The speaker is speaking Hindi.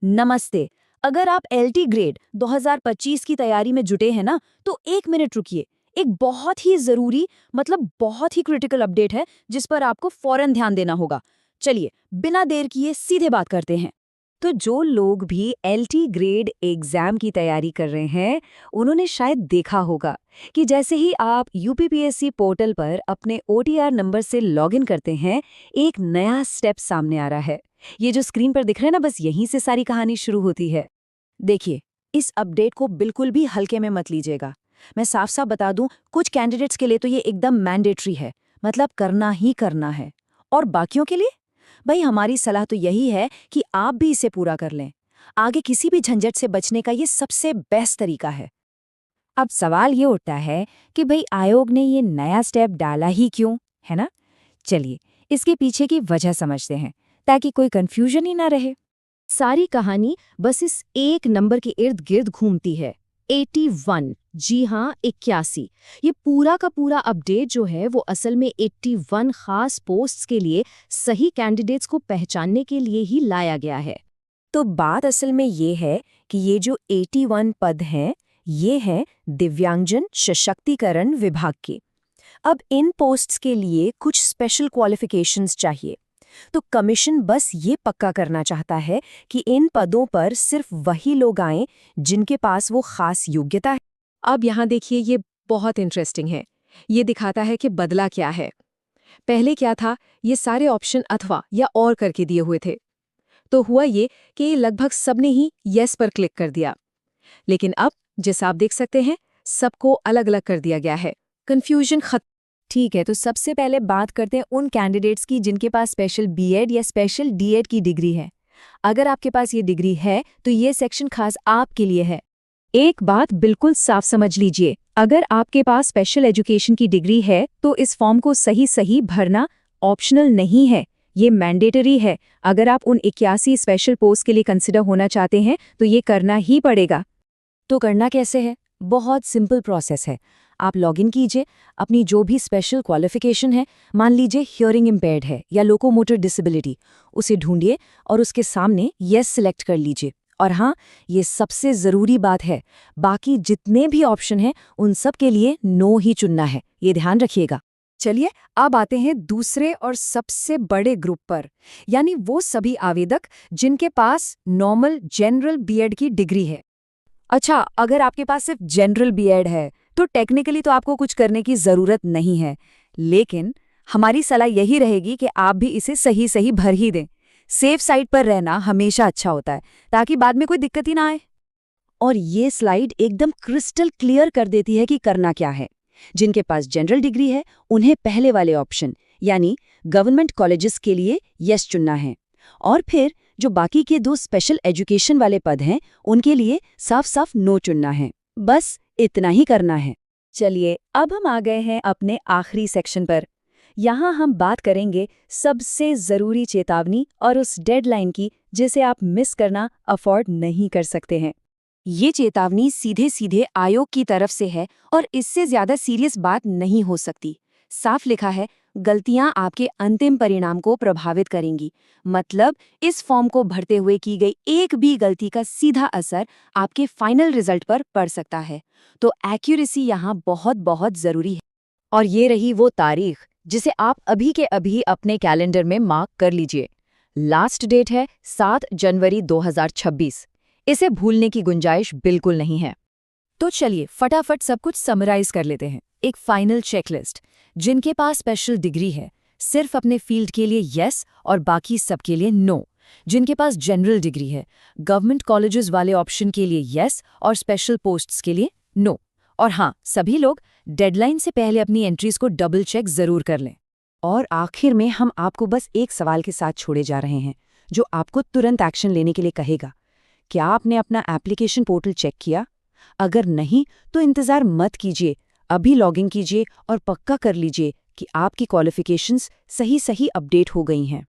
नमस्ते। अगर आप एलटी ग्रेड 2025 की तैयारी में जुटे हैं ना, तो एक मिनट रुकिए। एक बहुत ही जरूरी बहुत ही क्रिटिकल अपडेट है जिस पर आपको फौरन ध्यान देना होगा। चलिए, बिना देर किए सीधे बात करते हैं। तो जो लोग भी एलटी ग्रेड एग्जाम की तैयारी कर रहे हैं, उन्होंने शायद देखा होगा कि जैसे ही आप यूपीपीएससी पोर्टल पर अपने ओटीआर नंबर से लॉगिन करते हैं, एक नया स्टेप सामने आ रहा है। ये जो स्क्रीन पर दिख रहा है ना, बस यहीं से सारी कहानी शुरू होती है। देखिए, इस अपडेट को बिल्कुल भी हल्के में मत लीजिएगा। मैं साफ साफ बता दूं, कुछ कैंडिडेट्स के लिए तो ये एकदम मैंडेटरी है, मतलब करना ही करना है। और बाकियों के लिए भाई, हमारी सलाह तो यही है कि आप भी इसे पूरा कर लें। आगे किसी भी झंझट से बचने का ये सबसे बेस्ट तरीका है। अब सवाल ये उठता है कि भाई, आयोग ने ये नया स्टेप डाला ही क्यों, है ना? चलिए, इसके पीछे की वजह समझते हैं, ताकि कोई कंफ्यूजन ही ना रहे। सारी कहानी बस इस एक नंबर के इर्द गिर्द घूमती है, 81। जी हाँ, 81। ये पूरा का पूरा अपडेट जो है वो असल में 81 खास पोस्ट्स के लिए सही कैंडिडेट्स को पहचानने के लिए ही लाया गया है। तो बात असल में ये है कि ये जो 81 पद हैं, ये हैं दिव्यांगजन सशक्तिकरण विभाग के। अब इन पोस्ट्स के लिए कुछ स्पेशल क्वालिफिकेशंस चाहिए। तो कमीशन बस ये पक्का करना चाहता है कि इन पदों पर सिर्फ वही लोग आएं जिनके पास वो खास योग्यता है। अब यहाँ देखिए, ये बहुत इंटरेस्टिंग है। ये दिखाता है कि बदला क्या है। पहले क्या था, ये सारे ऑप्शन अथवा या और करके दिए हुए थे। तो हुआ ये कि लगभग सबने ही येस पर क्लिक कर दिया। लेकिन अब जैसा आप देख सकते हैं, सबको अलग अलग कर दिया गया है। कंफ्यूजन खत्म। ठीक है, तो सबसे पहले बात करते हैं उन कैंडिडेट्स की जिनके पास स्पेशल बीएड या स्पेशल डीएड की डिग्री है। अगर आपके पास ये डिग्री है तो ये सेक्शन खास आपके लिए है। एक बात बिल्कुल साफ समझ लीजिए, अगर आपके पास स्पेशल एजुकेशन की डिग्री है तो इस फॉर्म को सही सही भरना ऑप्शनल नहीं है, ये मैंडेटरी है। अगर आप उन 81 स्पेशल पोस्ट के लिए कंसिडर होना चाहते हैं तो ये करना ही पड़ेगा। तो करना कैसे है? बहुत सिंपल प्रोसेस है। आप लॉगिन कीजिए, अपनी जो भी स्पेशल क्वालिफिकेशन है, मान लीजिए हियरिंग इम्पेयर्ड है या लोकोमोटर डिसेबिलिटी, उसे ढूंढिए और उसके सामने येस सिलेक्ट कर लीजिए। और हाँ, ये सबसे ज़रूरी बात है, बाकी जितने भी ऑप्शन हैं उन सब के लिए नो ही चुनना है, ये ध्यान रखिएगा। चलिए, अब आते हैं दूसरे और सबसे बड़े ग्रुप पर, यानी वो सभी आवेदक जिनके पास नॉर्मल जनरल बीएड की डिग्री है। अच्छा, अगर आपके पास सिर्फ जनरल बीएड है तो टेक्निकली तो आपको कुछ करने की ज़रूरत नहीं है, लेकिन हमारी सलाह यही रहेगी कि आप भी इसे सही सही भर ही दें। सेफ साइड पर रहना हमेशा अच्छा होता है, ताकि बाद में कोई दिक्कत ही ना आए। और ये स्लाइड एकदम क्रिस्टल क्लियर कर देती है कि करना क्या है। जिनके पास जनरल डिग्री है उन्हें पहले वाले ऑप्शन यानी गवर्नमेंट कॉलेजेस के लिए यस चुनना है, और फिर जो बाकी के 2 स्पेशल एजुकेशन वाले पद हैं उनके लिए साफ साफ नो चुनना है। बस इतना ही करना है। चलिए, अब हम आ गए हैं अपने आखिरी सेक्शन पर। यहाँ हम बात करेंगे सबसे ज़रूरी चेतावनी और उस डेडलाइन की जिसे आप मिस करना अफोर्ड नहीं कर सकते हैं। ये चेतावनी सीधे सीधे आयोग की तरफ से है और इससे ज़्यादा सीरियस बात नहीं हो सकती। साफ लिखा है, गलतियां आपके अंतिम परिणाम को प्रभावित करेंगी। मतलब इस फॉर्म को भरते हुए की गई एक भी गलती का सीधा असर आपके फाइनल रिजल्ट पर पड़ सकता है। तो एक्यूरेसी यहाँ बहुत बहुत ज़रूरी है। और ये रही वो तारीख जिसे आप अभी के अभी अपने कैलेंडर में मार्क कर लीजिए। लास्ट डेट है 7 जनवरी 2026। इसे भूलने की गुंजाइश बिल्कुल नहीं है। तो चलिए, फटाफट सब कुछ समराइज कर लेते हैं। एक फाइनल चेकलिस्ट। जिनके पास स्पेशल डिग्री है सिर्फ अपने फील्ड के लिए यस और बाकी सबके लिए नो। जिनके पास जनरल डिग्री है गवर्नमेंट कॉलेजेस वाले ऑप्शन के लिए यस और स्पेशल पोस्ट्स के लिए नो। और हाँ, सभी लोग डेडलाइन से पहले अपनी एंट्रीज को डबल चेक जरूर कर लें। और आखिर में हम आपको बस एक सवाल के साथ छोड़े जा रहे हैं जो आपको तुरंत एक्शन लेने के लिए कहेगा। क्या आपने अपना एप्लीकेशन पोर्टल चेक किया? अगर नहीं तो इंतजार मत कीजिए, अभी लॉगिन कीजिए और पक्का कर लीजिए कि आपकी क्वालिफिकेशंस सही सही अपडेट हो गई हैं।